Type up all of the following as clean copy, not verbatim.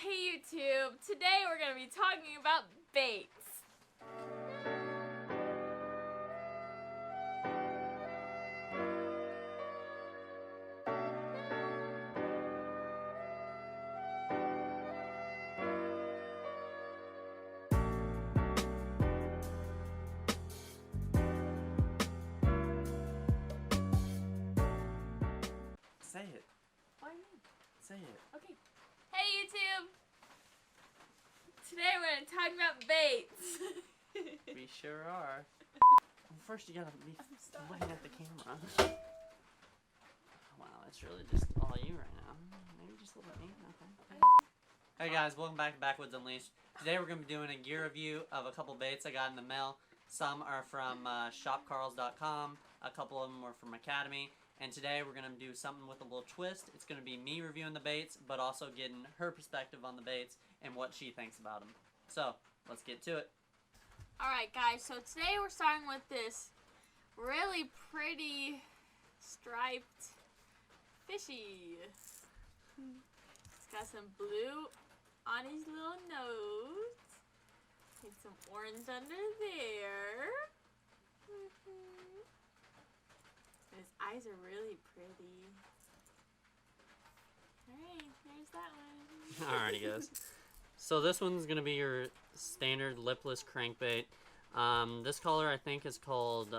Hey YouTube, today we're going to be talking about baits. Say it. What do you mean? Say it. Okay. Hey YouTube! Today we're going to talk about baits. We sure are. Well, first you gotta be looking at the camera. Wow, it's really just all you right now. Maybe just look at me. Okay. Hey guys, welcome back to Backwoods Unleashed. Today we're going to be doing a gear review of a couple baits I got in the mail. Some are from shopcarls.com, a couple of them were from Academy, and today we're going to do something with a little twist. It's going to be me reviewing the baits, but also getting her perspective on the baits and what she thinks about them. So, let's get to it. Alright guys, so today we're starting with this really pretty striped fishy. It's got some blue on his little nose. And some orange under there. His eyes are really pretty. Alright, there's that one. Alrighty guys. So this one's going to be your standard lipless crankbait. This color I think is called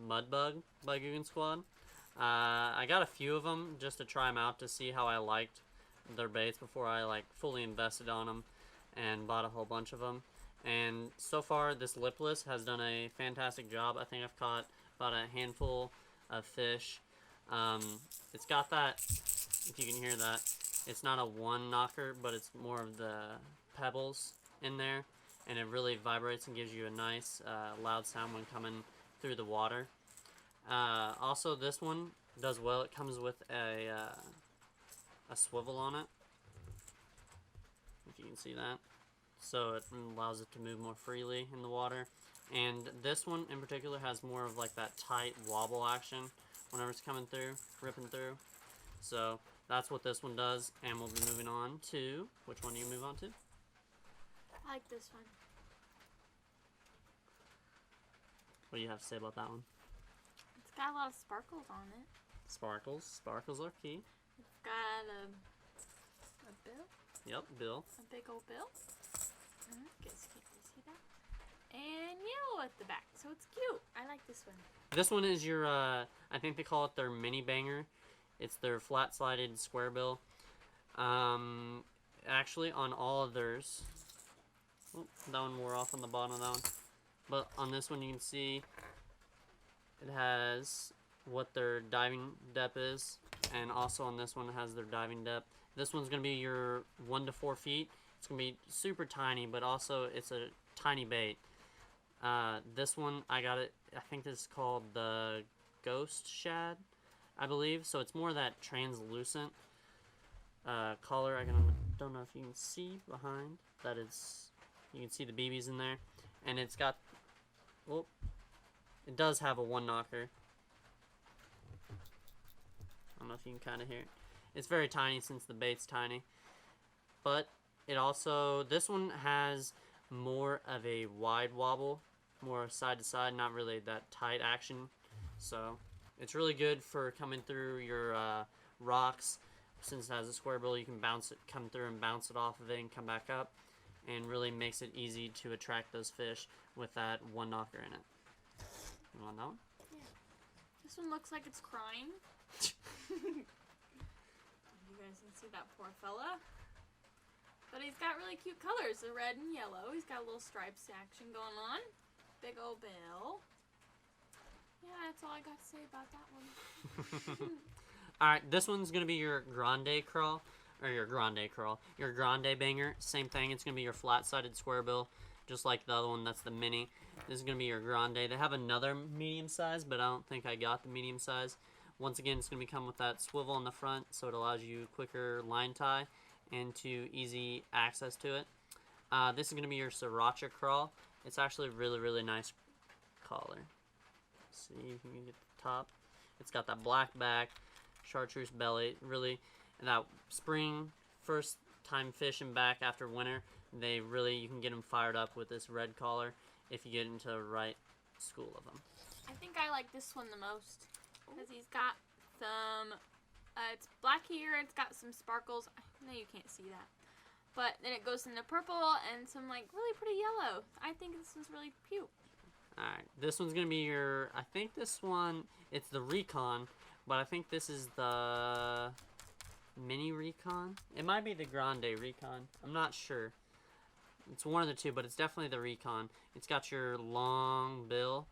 Mudbug by Googan Squad. I got a few of them just to try them out to see how I liked their baits before I fully invested on them and bought a whole bunch of them. And so far this lipless has done a fantastic job. I think I've caught about a handful of fish. It's got that, if you can hear that, it's not a one knocker, but it's more of the pebbles in there, and it really vibrates and gives you a nice loud sound when coming through the water. Also, this one does well. It comes with a swivel on it, if you can see that, so it allows it to move more freely in the water. And this one in particular has more of like that tight wobble action whenever it's coming through, ripping through. So that's what this one does, and we'll be moving on to, which one do you move on to? I like this one. What do you have to say about that one? It's got a lot of sparkles on it. Sparkles. Sparkles are key. It's got a bill. Yep, bill. A big old bill. Guess you can't see that. And yellow at the back, so it's cute. I like this one. This one is your, I think they call it their mini banger. It's their flat-sided square bill. Actually, on all of theirs, oh, that one wore off on the bottom of that one. But on this one, you can see it has what their diving depth is, and also on this one it has their diving depth. This one's going to be your 1 to 4 feet. It's going to be super tiny, but also it's a tiny bait. This one, I got it, I think this is called the Ghost Shad, I believe. So it's more that translucent color. I don't know if you can see behind that. You can see the BBs in there, and it's got, well, it does have a one knocker. I don't know if you can kind of hear it. It's very tiny since the bait's tiny, but it also, this one has more of a wide wobble, more side to side, not really that tight action. So it's really good for coming through your rocks. Since it has a square bill, you can bounce it, come through and bounce it off of it and come back up, and really makes it easy to attract those fish with that one knocker in it. You want that one? Yeah. This one looks like it's crying. You guys can see that poor fella. But he's got really cute colors, the red and yellow. He's got a little stripes action going on. Big old bill. Yeah, that's all I got to say about that one. Alright, this one's going to be your grande crawl, or your grande banger. Same thing, it's going to be your flat-sided square bill, just like the other one, that's the mini. This is going to be your grande. They have another medium size, but I don't think I got the medium size. Once again, it's going to come with that swivel on the front, so it allows you quicker line tie and to easy access to it. This is going to be your sriracha crawl. It's actually a really, really nice collar. See if you can get the top. It's got that black back, chartreuse belly, really, and that spring first time fishing back after winter, you can get them fired up with this red collar if you get into the right school of them. I think I like this one the most because he's got some, it's black here, it's got some sparkles. I know you can't see that. But then it goes into purple and some like really pretty yellow. I think this one's really cute. Alright, this one's going to be your, I think this one, it's the Recon, but I think this is the Mini Recon. It might be the Grande Recon. I'm not sure. It's one of the two, but it's definitely the Recon. It's got your long bill.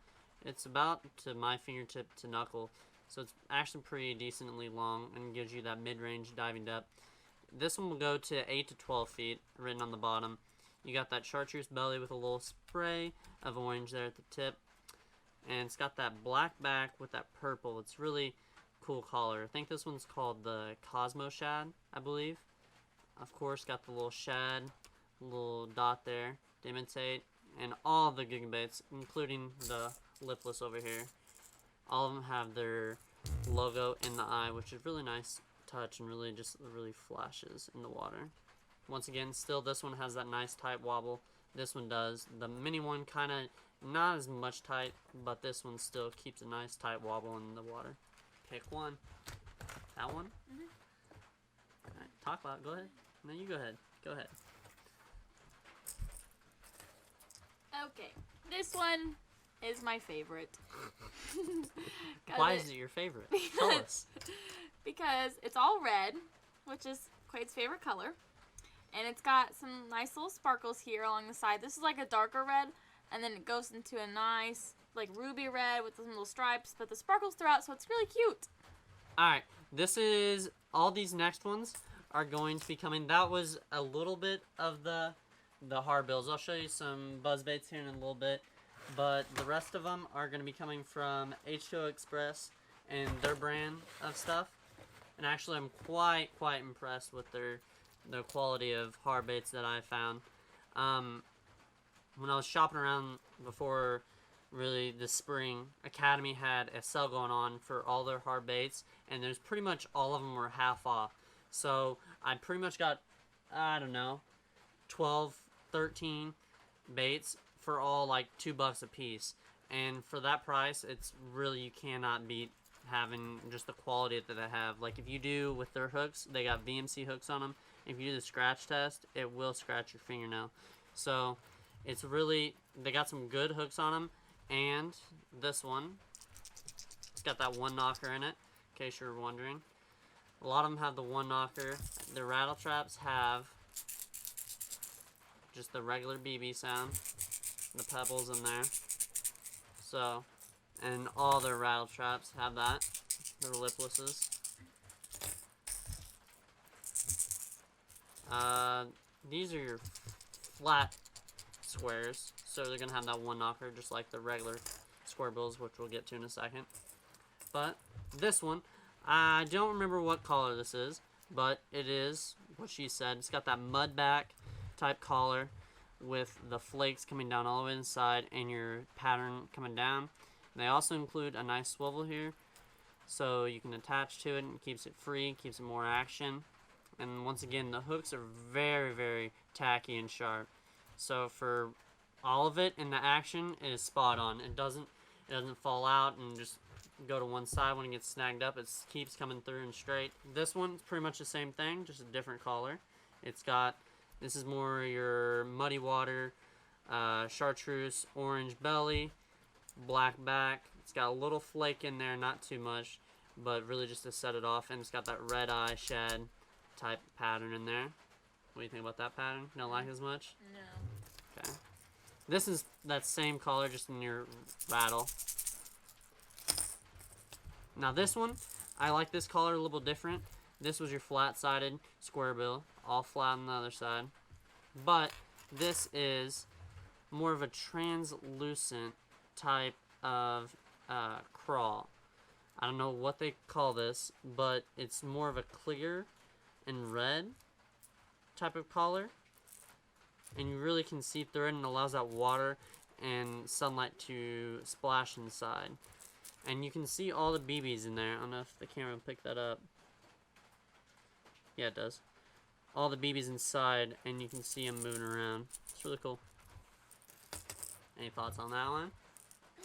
It's about to my fingertip to knuckle, so it's actually pretty decently long and gives you that mid-range diving depth. This one will go to 8 to 12 feet, written on the bottom. You got that chartreuse belly with a little spray of orange there at the tip. And it's got that black back with that purple. It's really cool collar. I think this one's called the Cosmo Shad, I believe. Of course, got the little shad, little dot there to imitate. And all the Googan baits, including the lipless over here. All of them have their logo in the eye, which is really nice touch and really flashes in the water. Once again, still this one has that nice tight wobble. This one does. The mini one kind of not as much tight, but this one still keeps a nice tight wobble in the water. Pick one. That one? Alright, talk about it. Go ahead. No, you go ahead. Go ahead. Okay, this one is my favorite. Why is it your favorite? Tell us. Because it's all red, which is Quaid's favorite color. And it's got some nice little sparkles here along the side. This is like a darker red, and then it goes into a nice like ruby red with some little stripes, but the sparkles throughout, so it's really cute. Alright, this is, all these next ones are going to be coming. That was a little bit of the hard bills. I'll show you some Buzzbaits here in a little bit, but the rest of them are going to be coming from H2O Express and their brand of stuff. And actually, I'm quite impressed with the quality of hard baits that I found. When I was shopping around before really this spring, Academy had a sale going on for all their hard baits, and there's pretty much all of them were half off. So I pretty much got, I don't know, 12, 13 baits for all like $2 a piece. And for that price, it's really, you cannot beat having just the quality that they have. Like if you do with their hooks, they got VMC hooks on them. If you do the scratch test, it will scratch your fingernail. So it's really, they got some good hooks on them. And this one, it's got that one knocker in it, in case you're wondering. A lot of them have the one knocker. The rattle traps have just the regular BB sound, the pebbles in there. So, and all their rattle traps have that, their liplesses. These are your flat squares, so they're gonna have that one knocker just like the regular square bills, which we'll get to in a second. But this one, I don't remember what collar this is, but it is what she said. It's got that mud back type collar with the flakes coming down all the way inside and your pattern coming down. And they also include a nice swivel here, so you can attach to it and it keeps it free, keeps it more action. And once again, the hooks are very tacky and sharp. So for all of it in the action, it is spot on. It doesn't fall out and just go to one side when it gets snagged up. It keeps coming through and straight. This one's pretty much the same thing, just a different color. It's got, this is more your muddy water, chartreuse, orange belly, black back. It's got a little flake in there, not too much, but really just to set it off. And it's got that red eye shad type pattern in there. What do you think about that pattern? You don't like it as much? No. Okay. This is that same color, just in your rattle. Now this one, I like this color a little different. This was your flat-sided square bill, all flat on the other side. But this is more of a translucent type of crawl. I don't know what they call this, but it's more of a clear and red type of color. And you really can see through it, and it allows that water and sunlight to splash inside. And you can see all the BBs in there. I don't know if the camera will pick that up. Yeah, it does. all the BBs inside, and you can see them moving around. It's really cool. Any thoughts on that one?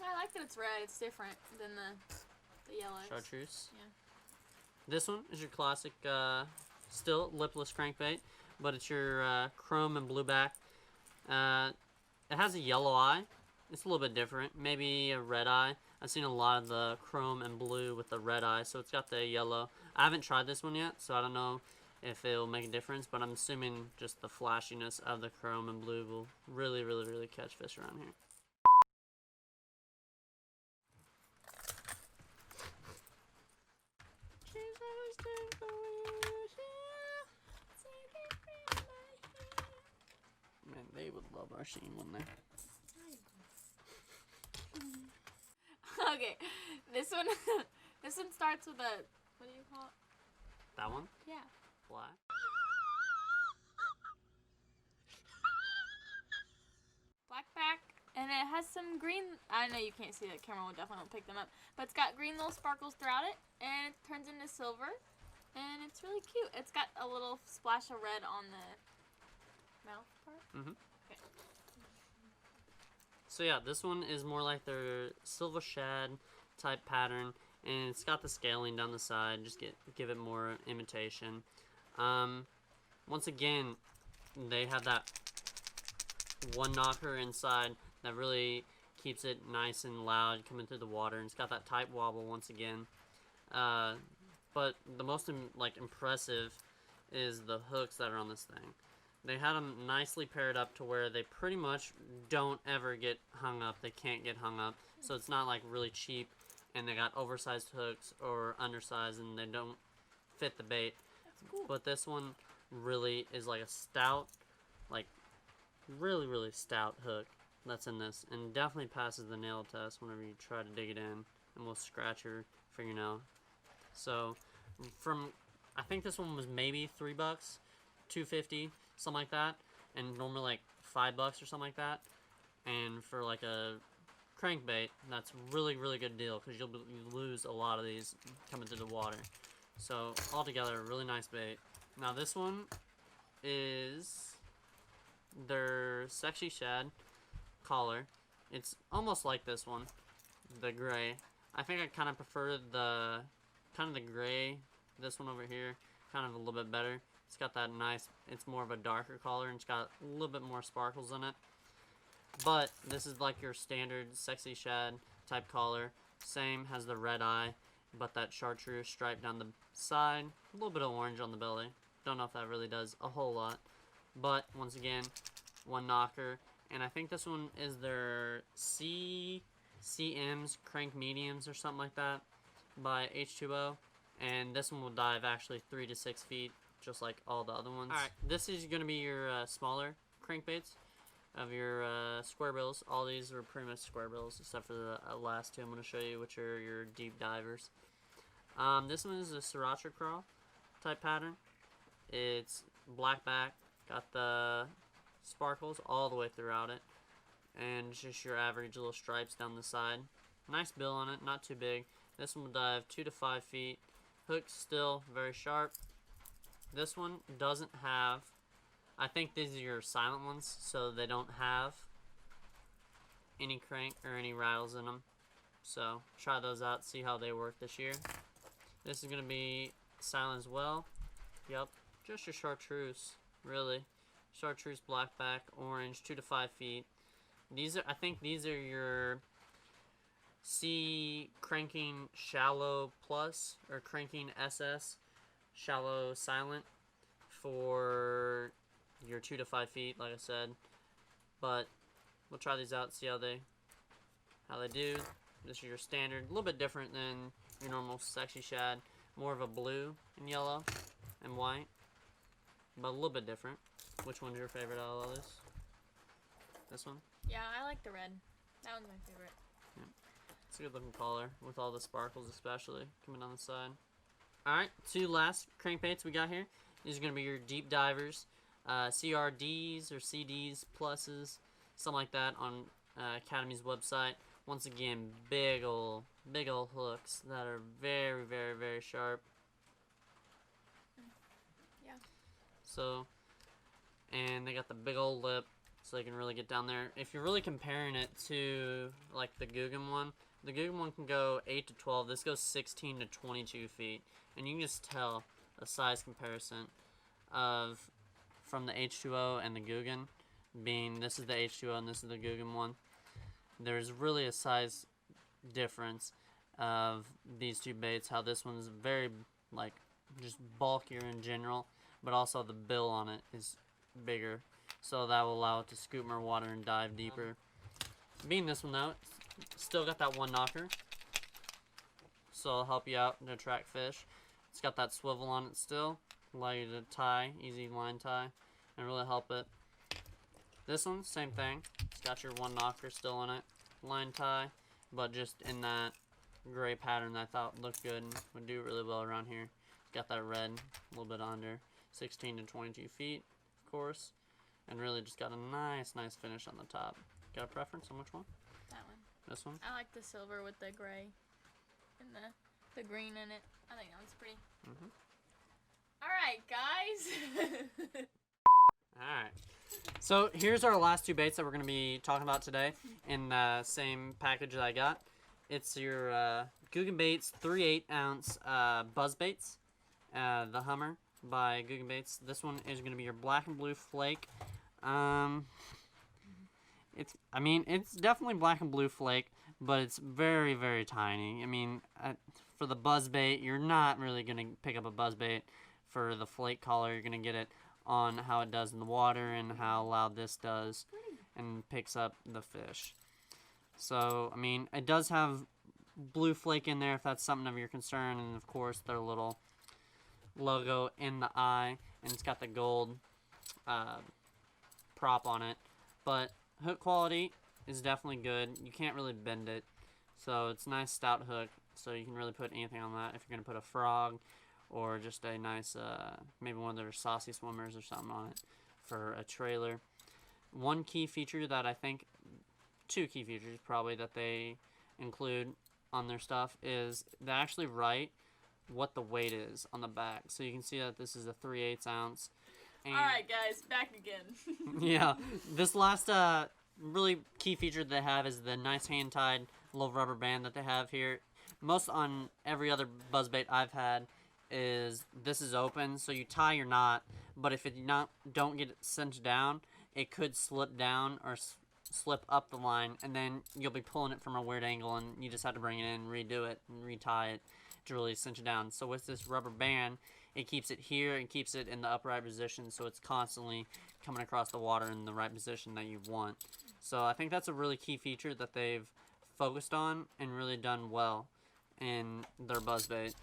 I like that it's red. It's different than the yellows. Chartreuse. Yeah. This one is your classic, still lipless crankbait, but it's your chrome and blue back. It has a yellow eye. It's a little bit different. Maybe a red eye. I've seen a lot of the chrome and blue with the red eye, so it's got the yellow. I haven't tried this one yet, so I don't know if it'll make a difference, but I'm assuming just the flashiness of the chrome and blue will really, really, really catch fish around here. Man, they would love our Sheen, wouldn't they? Okay, this one, this one starts with a, what do you call it? That one? Yeah. Black. Black back, and it has some green, I know you can't see that, camera will definitely won't pick them up, but it's got green little sparkles throughout it, and it turns into silver, and it's really cute. It's got a little splash of red on the mouth part. Mm-hmm. Okay. So yeah, this one is more like their silver shad type pattern, and it's got the scaling down the side, just give it more imitation. Once again, they have that one knocker inside that really keeps it nice and loud coming through the water, and it's got that tight wobble once again. But the most impressive is the hooks that are on this thing. They had them nicely paired up to where they pretty much don't ever get hung up. They can't get hung up. So it's not like really cheap and they got oversized hooks or undersized and they don't fit the bait. That's cool. But this one really is like a stout, like really, really stout hook that's in this, and definitely passes the nail test whenever you try to dig it in and will scratch your fingernail. So I think this one was maybe $3, $2.50, something like that, and normally like $5 or something like that. And for like a crankbait, that's really, really good deal because you lose a lot of these coming through the water. So altogether, a really nice bait. Now this one is their Sexy Shad collar. It's almost like this one, the gray. I think I kind of prefer the gray, this one over here, kind of a little bit better. It's got that nice, it's more of a darker collar, and it's got a little bit more sparkles in it. But this is like your standard Sexy Shad type collar. Same, has the red eye, but that chartreuse stripe down the side. A little bit of orange on the belly. Don't know if that really does a whole lot. But, once again, one knocker. And I think this one is their CM's Crank Mediums or something like that by H2O. And this one will dive actually 3 to 6 feet, just like all the other ones. Alright, this is going to be your smaller crankbaits of your square bills. All these are pretty much square bills, except for the last two I'm going to show you, which are your deep divers. This one is a Sriracha Crawl type pattern. It's black back, got the sparkles all the way throughout it, and just your average little stripes down the side. Nice bill on it, not too big. This one will dive 2 to 5 feet. Hook still very sharp. This one doesn't have, I think these are your silent ones, so they don't have any crank or any rattles in them. So try those out, see how they work this year. This is going to be silent as well. Yep, just your chartreuse, really. Chartreuse, black back, orange, 2 to 5 feet. These are, I think these are your C cranking shallow plus or cranking SS shallow silent for your 2 to 5 feet, like I said. But we'll try these out, see how they do. This is your standard, a little bit different than your normal Sexy Shad. More of a blue and yellow and white, but a little bit different. Which one's your favorite out of all this? This one? Yeah, I like the red. That one's my favorite. Yeah. It's a good looking collar with all the sparkles, especially coming on the side. Alright, two last crankbaits we got here. These are going to be your deep divers, CRDs or CDs pluses, something like that on Academy's website. Once again, big ol' hooks that are very, very, very sharp. Yeah. So, and they got the big old lip, so they can really get down there. If you're really comparing it to like the Googan one can go 8 to 12. This goes 16 to 22 feet, and you can just tell a size comparison from the H2O and the Googan, being this is the H2O and this is the Googan one. There's really a size difference of these two baits. How this one's very like just bulkier in general, but also the bill on it is bigger, so that will allow it to scoop more water and dive deeper. Being this one though, it's still got that one knocker, so it'll help you out to attract fish. It's got that swivel on it still, allow you to tie, easy line tie, and really help it. This one, same thing. It's got your one knocker still in it, line tie, but just in that gray pattern that I thought looked good and would do really well around here. Got that red a little bit under, 16 to 22 feet, of course, and really just got a nice finish on the top. Got a preference on which one? That one. This one? I like the silver with the gray and the green in it. I think that one's pretty. Alright, guys. Alright. So here's our last two baits that we're going to be talking about today in the same package that I got. It's your Googan Baits 3/8 ounce Buzzbaits, the Hummer by Googan Baits. This one is going to be your black and blue flake. It's definitely black and blue flake, but it's very tiny. I mean, for the buzzbait, you're not really going to pick up a buzzbait for the flake collar. You're going to get it on how it does in the water and how loud this does and picks up the fish. So, I mean, it does have blue flake in there if that's something of your concern, and of course their little logo in the eye, and it's got the gold prop on it. But hook quality is definitely good. You can't really bend it, so it's a nice stout hook, so you can really put anything on that. If you're going to put a frog or just a nice, maybe one of their saucy swimmers or something on it for a trailer. One key feature that I think, two key features probably that they include on their stuff is they actually write what the weight is on the back. So you can see that this is a 3/8 ounce. Alright guys, back again. Yeah, this last really key feature that they have is the nice hand-tied little rubber band that they have here. Most on every other buzzbait I've had is this is open, so you tie your knot, but if it don't get it cinched down, it could slip down or slip up the line, and then you'll be pulling it from a weird angle, and you just have to bring it in, redo it, and retie it to really cinch it down. So with this rubber band, it keeps it here and keeps it in the upright position, so it's constantly coming across the water in the right position that you want. So I think that's a really key feature that they've focused on and really done well in their buzzbait.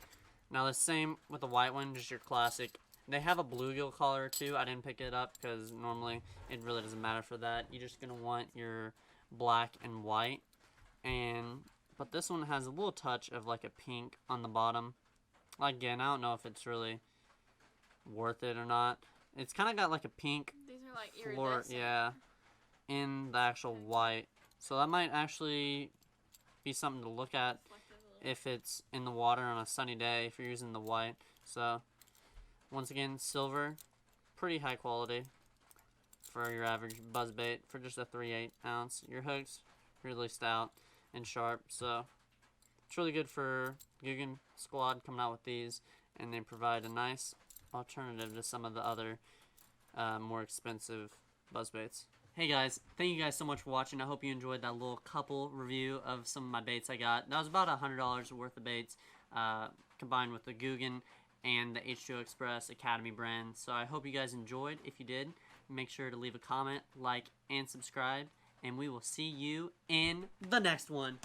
Now the same with the white one, just your classic. They have a bluegill collar too. I didn't pick it up because normally it really doesn't matter for that. You're just gonna want your black and white, but this one has a little touch of like a pink on the bottom. Again, I don't know if it's really worth it or not. It's kind of got like a pink These are like floor, iridescent. yeah, in the actual white. So that might actually be something to look at if it's in the water on a sunny day if you're using the white. So once again, silver, pretty high quality for your average buzzbait for just a 3/8 ounce. Your hooks really stout and sharp, so it's really good for Googan Squad coming out with these, and they provide a nice alternative to some of the other more expensive buzzbaits. Hey guys, thank you guys so much for watching. I hope you enjoyed that little couple review of some of my baits I got. That was about $100 worth of baits combined with the Googan and the H2O Express Academy brand. So I hope you guys enjoyed. If you did, make sure to leave a comment, like, and subscribe, and we will see you in the next one.